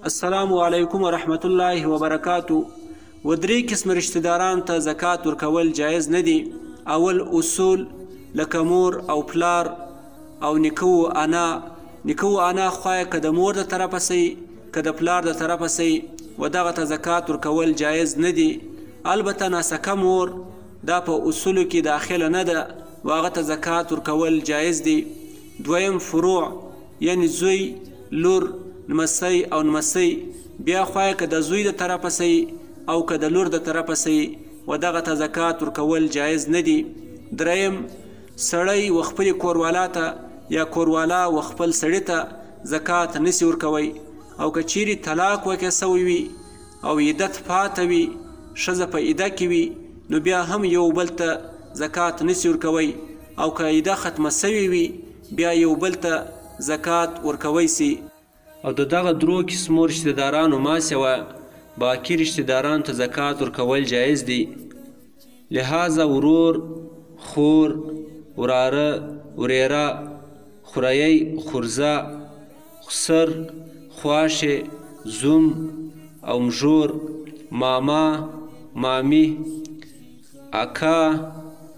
السلام علیکم ورحمت الله وبرکاتو. و درې قسم رشته داران ته زکات ورکول جایز نه دي. اول اصول لکه مور او پلار او نیکه و انا. نیکه و انا خواه که د مور د طرفه سي که د پلار د طرفه سي و دغه ته زکات ورکول جایز نه دي. البته ناسکه مور دا په اصولو کې داخله نه ده و هغه ته زکات ورکول جایز دي. دویم فروع یعنی زوی، لور، نمسی او نمسی. بیا خواه که د زوی د طرفه سي او که د لور د طرفه سي و دغه ته زکات ورکول جایز نه دي. دریم سړی و خپل کوروالا ته یا کوروالا و خپل سړي ته زکات نسی ورکوي. او که چیرې طلاق وکړه سوی وي او عدت پاته وي، ښځه په عده کې وي، نو بیا هم یو بل ته زکات نسی ورکوي. او که عده ختمه سوي وي بیا یو بل ته زکات ورکوی سي. او د دغه درو قسمو رشته دارانو ما سوا باقي رشته دارانو ته زکات ورکول جایز دي. لہذا ورور، خور، وراره، وریره، خوریی، خورزه، خسر، خواشه، زوم او مژور، ماما، مامی، اکا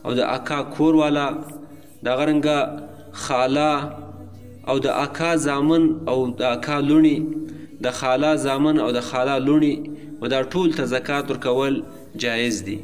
او د اکا کور والا، دغه رنګه خاله او د اکا زامن او د اکا لونی، د خاله زامن او د خاله لونی و دا ټول ته زکات ورکول جایز دي.